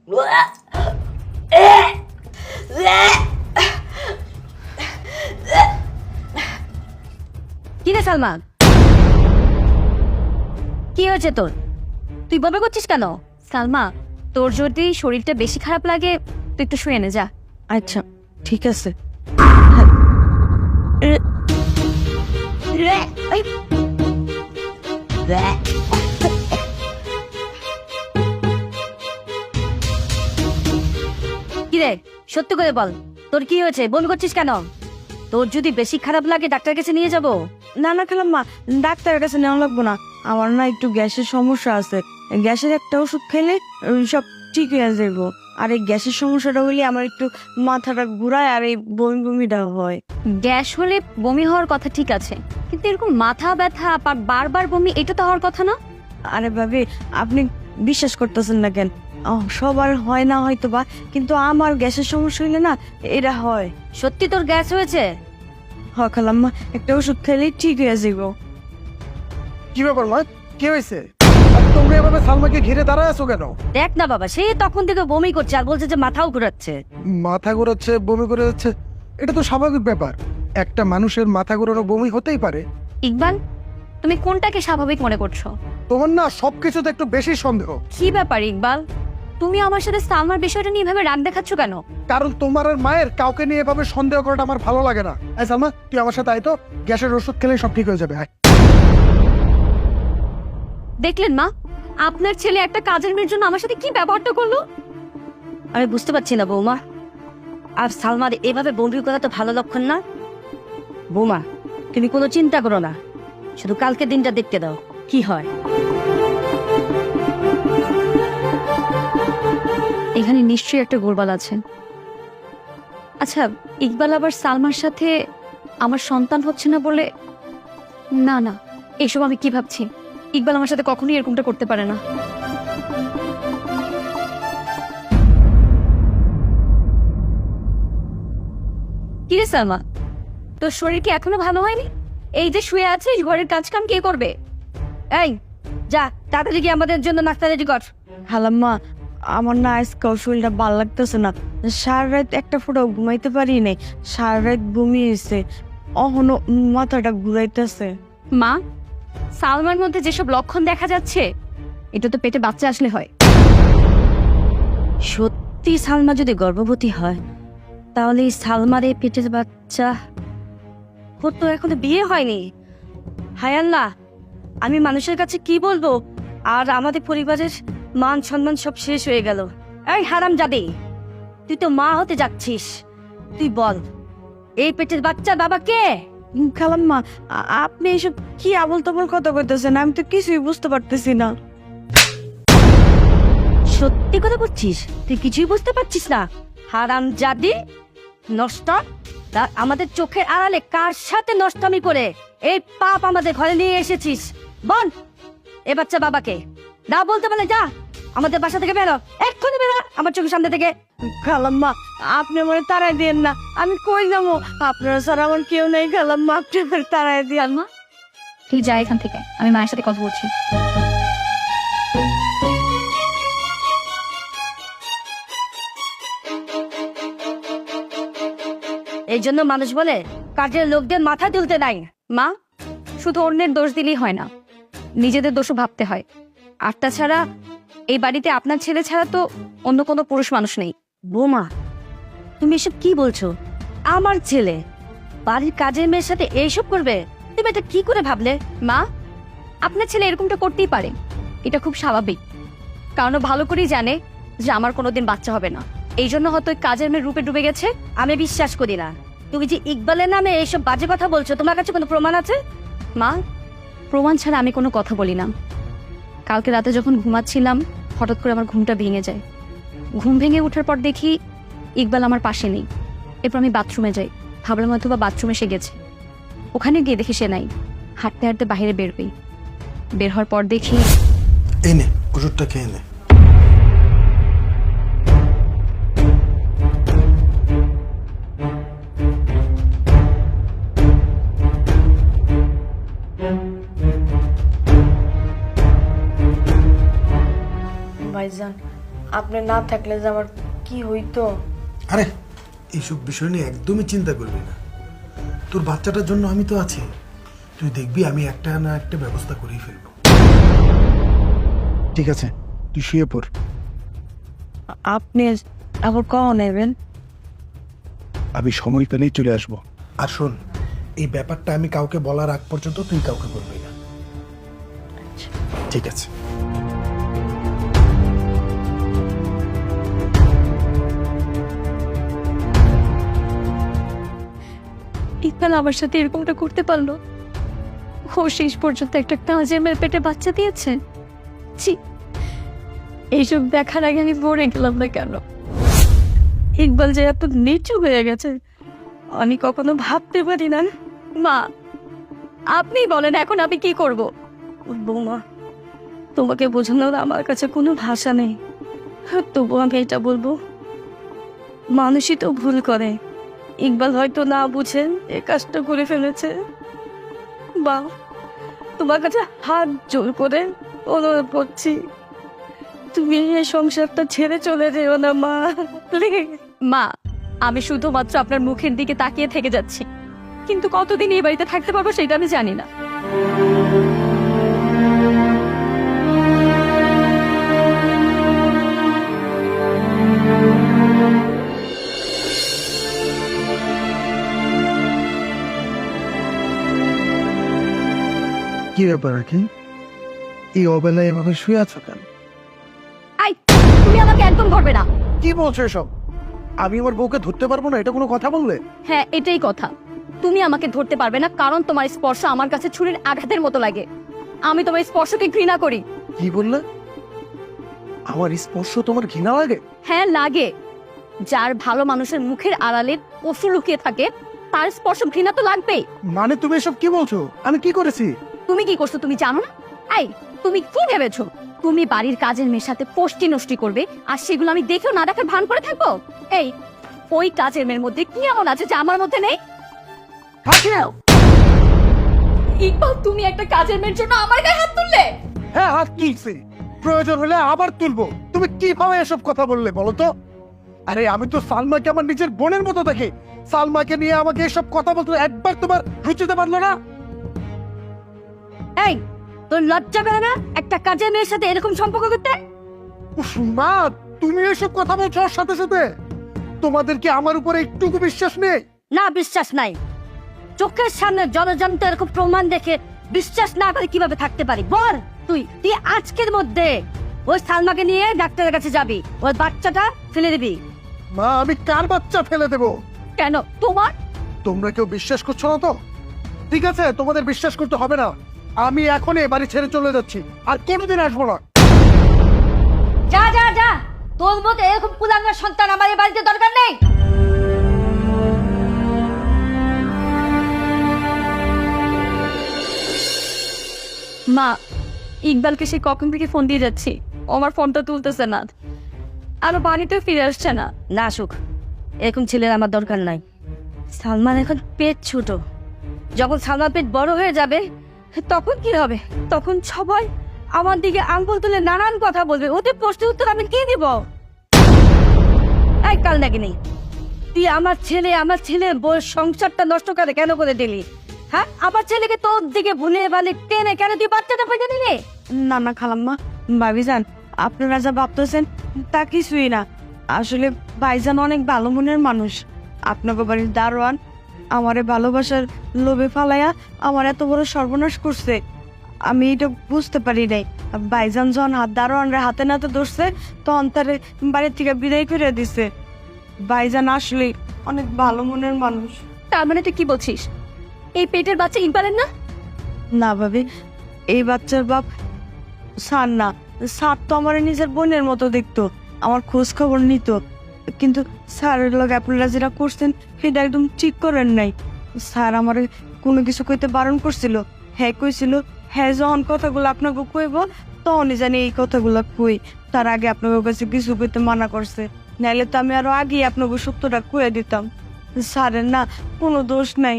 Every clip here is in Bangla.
কি রে সালমা, কি হয়েছে তোর? তুই বমি করছিস কেন? সালমা, তোর যদি শরীরটা বেশি খারাপ লাগে তুই একটু শুয়ে নে যা। আচ্ছা ঠিক আছে। কি রে, সত্যি করে বল, তোর কি হয়েছে? বমি করছিস কেন? তোর যদি বেশি খারাপ লাগে ডাক্তার কাছে নিয়ে যাব। না না খালাম্মা, ডাক্তারের কাছে নেওয়া লাগবো না। আমার না একটু গ্যাসের সমস্যা আছে, গ্যাসের একটা ওষুধ খেলে সব ঠিক হয়ে যাবো। আর এই গ্যাসের সমস্যাটা হইলে আমার একটু মাথাটা ঘুরায় আর এই বমি বমিটা হয়। গ্যাস হলে বমি হওয়ার কথা ঠিক আছে, কিন্তু এরকম মাথা ব্যথা আর বারবার বমি, এটা তো হওয়ার কথা না। আরে ভাবি, আপনি বিশ্বাস করতেছেন না কেন? সবার হয় না হয়তো বা, কিন্তু আমার গ্যাসের সমস্যা হইলে না এটা হয়। সত্যি তোর গ্যাস হয়েছে? হ খালাম্মা, একটা ওষুধ খেলেই ঠিক হয়ে যাবো। কি ব্যাপার মা, কি হয়েছে? আর তোমরা এভাবে সালমাকে ঘিরে দাঁড়ায় আছো কেন? দেখ না বাবা, সে তখন থেকে বমি করছে আর বলছে যে মাথাও ঘুরাচ্ছে। মাথা ঘোরাচ্ছে, বমি করে যাচ্ছে, এটা তো স্বাভাবিক ব্যাপার। একটা মানুষের মাথা ঘোরানো বমি হতেই পারে। ইকবাল, তুমি কোনটাকে স্বাভাবিক মনে করছো? তোমার না সবকিছুতে একটু বেশি সন্দেহ। কি ব্যাপার ইকবাল, তুমি আমার সাথে সালমার বিষয়টা নিয়ে এভাবে রাগ দেখাচ্ছ কেন? কারণ তোমার আর মায়ের কাউকে নিয়ে এভাবে সন্দেহ করাটা আমার ভালো লাগে না। আয় সালমা, তুই আমার সাথে আয় তো, গ্যাসের ওষুধ খেলে সব ঠিক হয়ে যাবে। আয়। দেখলেন মা, আপনার ছেলে একটা কাজের মেয়ের জন্য আমার সাথে কি ব্যবহারটা করলো। আমি বুঝতে পারছি না বৌমা, আর সালমার এভাবে বমি করা তো ভালো লক্ষণ না। বৌমা, তুমি কোনো চিন্তা করো না, শুধু কালকে দিনটা দেখতে দাও কি হয়। এখানে নিশ্চয়ই একটা গোলমাল আছে। আচ্ছা, ইকবাল আবার সালমার সাথে আমার সন্তান হচ্ছে না বলে? না না, এসব আমি কি ভাবছি? ইকবাল আমার সাথে কখনোই এরকমটা করতে পারে না। কি রে সালমা, তোর শরীর কি এখনো ভালো হয়নি? এই যে শুয়ে আছিস, ঘরের কাজ কাম কে করবে? এই যা, তাড়াতাড়ি গিয়ে আমাদের জন্য নাস্তা রেডি কর। খালাম্মা, আমার না আজকাল শরীরটা ভালো লাগতেছে না। সারা রাত একটা ফোঁটাও ঘুমাইতে পারি নাই, সারা রাত বমি হয়েছে, অহনো মাথাটা ঘুরাইতেছে। মা, সালমার মধ্যে যেসব লক্ষণ দেখা যাচ্ছে এটা তো পেটে বাচ্চা আসলে হয়। সত্যি সালমা যদি গর্ভবতী হয় তাহলে এই সালমার এই পেটের বাচ্চা তো এখনো বিয়ে হয়নি। হায় আল্লাহ, আমি মানুষের কাছে কি বলবো? আর আমাদের পরিবারের মান সম্মান সব শেষ হয়ে গেল। এই হারামজাদি, তুই তো মা হতে যাচ্ছিস, তুই বল এই পেটের বাচ্চার বাবা কে? খালাম্মা, আপনি এসব কি আবল তাবল কথা কইতেছেন? আমি তো কিছুই বুঝতে পারতেছি না। সত্যি কথা বলছিস? তুই কিছুই বুঝতে পারছিস না? হারামজাদি নষ্ট, আমাদের চোখের আড়ালে কার সাথে নষ্টামি করে এই পাপ আমাদের ঘরে নিয়ে এসেছিস? বল এ বাচ্চা বাবাকে। না বলতে পারলে যা আমাদের বাসা থেকে বেরো, এক্ষুনি বেরো আমার চোখের সামনে থেকে। খালাম্মা, আপনি আমার তাড়াই দিয়েন না, আমি কই যাবো? আপনারা ছাড়া আমার কেউ নেই খালাম্মা, আপনি আমার তাড়াই দিয়েন। মা, তুই যা এখান থেকে, আমি মায়ের সাথে কথা বলছি। এই জন্য মানুষ বলে কাজের লোকদের মাথা তুলতে নাই। মা, শুধু অন্যের দোষ দিলেই হয় না, নিজেদের দোষও ভাবতে হয়। আর তাছাড়া এই বাড়িতে আপনার ছেলে ছাড়া তো অন্য কোনো পুরুষ মানুষ নেই। বৌমা, তুমি এসব কি বলছো? আমার ছেলে বাড়ির কাজের মেয়ের সাথে এইসব করবে? তুমি এটা কি করে ভাবলে? মা, আপনার ছেলে এরকমটা করতেই পারে, এটা খুব স্বাভাবিক, কারণ ও ভালো করেই জানে যে আমার কোনোদিন বাচ্চা হবে না। এই জন্য হয়তো কাজের মেয়ে রূপে ডুবে গেছে। আমি বিশ্বাস করি না। তুমি যে ইকবালের নামে এইসব বাজে কথা বলছো, তোমার কাছে কোনো প্রমাণ আছে? মা, প্রমাণ ছাড়া আমি কোনো কথা বলি না। কালকে রাতে যখন ঘুমাচ্ছিলাম হঠাৎ করে আমার ঘুমটা ভেঙে যায়। ঘুম ভেঙে ওঠার পর দেখি ইকবাল আমার পাশে নেই। এরপর আমি বাথরুমে যাই, ভাবলাম হয়তো বা বাথরুমে সে গেছে। ওখানে গিয়ে দেখি সে নাই। হাঁটতে হাঁটতে বাইরে বের হই, বের হওয়ার পর দেখি এই নে ওষুধটা খেয়ে নে। ভাইজান, আপনি না থাকলে যে আমার কি হইতো। আরে এইসব বিষয় নিয়ে একদমই চিন্তা করবি না, তোর বাচ্চাটার জন্য আমি তো আছি। তুই দেখবি আমি একটা না একটা ব্যবস্থা করেই ফেলবো। ঠিক আছে, তুই শুয়ে পড়। আপনি আবার কখন নেবেন? আমি সময় পেলেই চলে আসবো। আর শোন, এই ব্যাপারটা আমি কাউকে বলার আগ পর্যন্ত তুই কাউকে বলবি না, ঠিক আছে? ইকবাল আমার সাথে এরকমটা করতে পারলো? ও শেষ পর্যন্ত একটা কাজের মেয়ের পেটে বাচ্চা দিয়েছে। ছি, এইসব দেখার আগে আমি মরে গেলাম না কেন? ইকবাল যে এত নিচু হয়ে গেছে আমি কখনো ভাবতে পারি না। মা, আপনি বলেন এখন আমি কি করব? বৌমা, তোমাকে বোঝানোর আমার কাছে কোনো ভাষা নেই, তবু আমি এটা বলবো, মানুষই তো ভুল করে। ইকবাল হয়তো না বুঝেন এ কাজটা করে ফেলেছে। বা তোমার কাছে হাত জোর করে অনুরোধ করছি, তুমি এই সংসারটা ছেড়ে চলে যেও না মা, প্লিজ। মা, আমি শুধুমাত্র আপনার মুখের দিকে তাকিয়ে থেকে যাচ্ছি, কিন্তু কতদিন এই বাড়িতে থাকতে পারবো সেটা আমি জানি না। কি ব্যাপার কি? এই অবেলায় এভাবে শুয়ে আছো কেন? আই, তুমি আমাকে একদম ধরবে না। কি বলছো এসব? আমি আমার বউকে ধরতে পারবো না, এটা কোনো কথা বললে? হ্যাঁ, এটাই কথা। তুমি আমাকে ধরতে পারবে না কারণ তোমার স্পর্শ আমার কাছে ছুরির আঘাতের মতো লাগে। আমি তোমার স্পর্শকে ঘৃণা করি। কি বললে? আমার স্পর্শ তোমার ঘৃণা লাগে? হ্যাঁ লাগে। যার ভালো মানুষের মুখের আড়ালে পশু লুকিয়ে থাকে তার স্পর্শ ঘৃণা তো লাগবেই। মানে তুমি এসব কি বলছো? আমি কি করেছি? তুমি কি করছো তুমি জানো না? এই, তুমি কি ভেবেছো তুমি বাড়ির কাজের মেয়ের সাথে পোষ্টি নষ্টি করবে আর সেগুলো আমি দেখেও না দেখার ভান করে থাকবো? এই, ওই কাজের মেয়ের মধ্যে কি এমন আছে যে আমার মধ্যে নেই? ইকবাল, তুমি একটা কাজের মেয়ের জন্য আমার গায়ে হাত তুললে? হ্যাঁ, হাত তুলছি, প্রয়োজন হলে আবার তুলবো। তুমি কিভাবে এসব কথা বললে বলো তো? আরে আমি তো সালমাকে আমার নিজের বোনের মতো দেখি। সালমাকে নিয়ে আমাকে এসব কথা বলতে একবার তোমার রুচিতে পারলো না? এই, তোর লজ্জা করে না একটা কাজের মেয়ের সাথে এরকম সম্পর্ক করতে? উফ, মা, তুমি এসব কথা বলছো ওর সাথে সাথে? তোমাদের কি আমার উপরে একটুকু বিশ্বাস নেই? না, বিশ্বাস নাই। চোখের সামনে জলজন্ত এরকম প্রমাণ দেখে বিশ্বাস না করে কিভাবে থাকতে পারি বল? তুই তুই আজকের মধ্যে ওই সালমাকে নিয়ে ডাক্তারের কাছে যাবি, ওর বাচ্চাটা ফেলে দিবি। মা, আমি কার বাচ্চা ফেলে দেবো? কেন তোমার? তোমরা কেউ বিশ্বাস করছো না তো? ঠিক আছে, তোমাদের বিশ্বাস করতে হবে না। আমি এখন এ বাড়ি ছেড়ে চলে যাচ্ছি, আর কোনোদিন আসবো না। যা যা যা, তোর মতো এরকম কুলাঙ্গার সন্তান আমার এই বাড়িতে দরকার নেই। মা, ইকবালকে সে কখন থেকে ফোন দিয়ে যাচ্ছি, ও আমার ফোনটা তুলতেছে না, আরো বাড়িতেও ফিরে আসছে না। না সুখ, এরকম ছেলের আমার দরকার নাই। সালমান এখন পেট ছোট, যখন সালমান পেট বড় হয়ে যাবে তখন কি হবে? তখন সবাই আমার দিকে আঙ্গুল তুলে নানান কথা বলবে, ওদের প্রশ্নের উত্তর আমি কি দিব? এই কাল নাকি তুই আমার ছেলে বউয়ের সংসারটা নষ্ট করে কেন করে দিলি? হ্যাঁ, আমার ছেলেকে তোর দিকে ভুলে বালে টেনে কেন তুই বাচ্চাটা পেয়ে নিলি? না না খালাম্মা, ভাবিজান আপনারা যা ভাবতেছেন তা কিছুই না। আসলে ভাইজান অনেক ভালো মনের মানুষ। আপনাকে বাড়ির দারোয়ান আমারে ভালোবাসার লোভে ফালাইয়া আমার এত বড় সর্বনাশ করছে, আমি এটা বুঝতে পারি নাই। ভাইজান যখন দারোয়ানরা হাতে নাতে ধরছে তখন তারে বাড়ির থেকে বিদায় করে দিছে। ভাইজান আসলে অনেক ভালো মনের মানুষ। তার মানে তুই কি বলছিস এই পেটের বাচ্চা ইকবালের না? না ভাবি, এই বাচ্চার বাপ স্যার না। স্যার তো আমার নিজের বোনের মতো দেখতো, আমার খোঁজ খবর নিত, কিন্তু স্যারের লগে আপনারা যেটা করছেন সেটা একদম ঠিক করেন নাই। স্যার আমার কোনো কিছু কইতে বারণ করছিল, হ্যাঁ কইছিল হ্যাঁ যখন কথাগুলো আপনাকে কইব তখনই জানি এই কথাগুলো কই, তার আগে আপনাদের কাছে কিছু কইতে মানা করছে, নাইলে তো আমি আরো আগেই আপনাকে সত্যটা কয়ে দিতাম। স্যারের না কোনো দোষ নাই।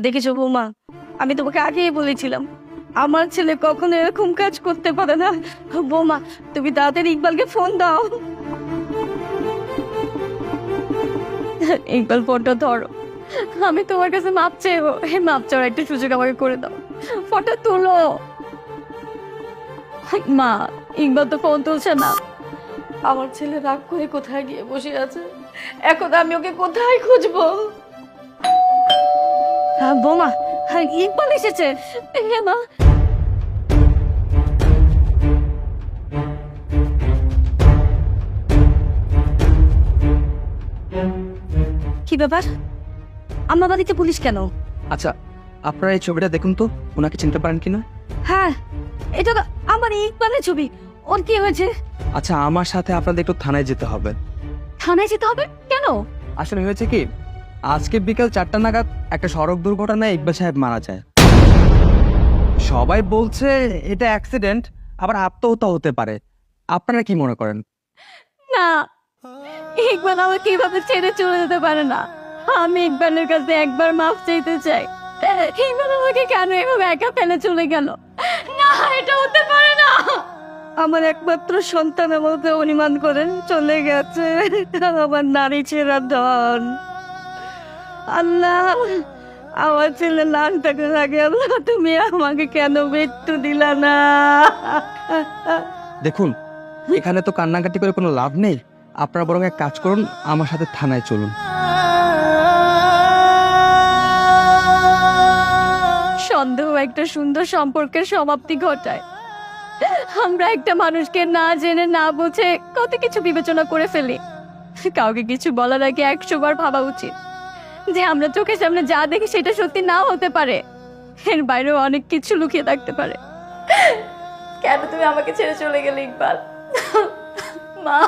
দেখেছো বৌমা, আমি তোমাকে আগেই বলেছিলাম আমার ছেলে কখনো এরকম কাজ করতে পারে না। বৌমা, তুমি তাড়াতাড়ি ইকবালকে ফোন দাও। ইকবাল ফোনটা ধরো, আমি তোমার কাছে মাপ চাইবো, এই মাপ চাওয়ার একটা সুযোগ আমাকে করে দাও, ফোনটা তুলো। মা, ইকবাল তো ফোন তুলছে না। আমার ছেলে রাগ করে কোথায় গিয়ে বসে আছে, এখন আমি ওকে কোথায় খুঁজবো? হ্যাঁ বোমা, হ্যাঁ ইকবাল এসেছে। হ্যাঁ মা। কি ব্যাপার, আমার বাড়িতে পুলিশ কেন? আচ্ছা, আপনারা এই ছবিটা দেখুন তো, ওনাকে চিনতে পারেন কিনা? হ্যাঁ, এটা তো আমার ইকবালের ছবি। ওর কি হয়েছে? আচ্ছা, আমার সাথে আপনাদের একটু থানায় যেতে হবে। থানায় যেতে হবে কেন? আসলে হয়েছে কি, আজকে বিকেল 4টা নাগাদ একটা সড়ক দুর্ঘটনায় ইকবাল সাহেব মারা যায়। সবাই বলছে এটা অ্যাক্সিডেন্ট, আবার আত্মহত্যা হতে পারে। আপনারা কি মনে করেন? না, ইকবাল আমাকে কিভাবে ছেড়ে চলে যেতে পারে না। আমি ইকবালের কাছে একবার মাফ চাইতে চাই। ইকবাল আমাকে কেন এভাবে একা ফেলে চলে গেল? না, এটা হতে পারে না। আমার একমাত্র সন্তানের মধ্যে অনিমান করেন চলে গেছে আমার নারী ছেড়া ধন। আল্লাহ, আমার ছেলে লাল টাকার আগে আল্লাহ তুমি আমাকে কেন মৃত্যু দিলা না? দেখুন, এখানে তো কান্নাকাটি করে কোনো লাভ নেই। আপনারা বরং এক কাজ করুন, আমার সাথে থানায় চলুন। সন্দেহ একটা সুন্দর সম্পর্কের সমাপ্তি ঘটায়। আমরা একটা মানুষকে না জেনে না বুঝে কত কিছু বিবেচনা করে ফেলি। কাউকে কিছু বলার আগে 100 বার ভাবা উচিত যে আমরা চোখের সামনে যা দেখি সেটা সত্যি নাও হতে পারে, এর বাইরেও অনেক কিছু লুকিয়ে থাকতে পারে। কেন তুমি আমাকে ছেড়ে চলে গেলে ইকবাল? মা।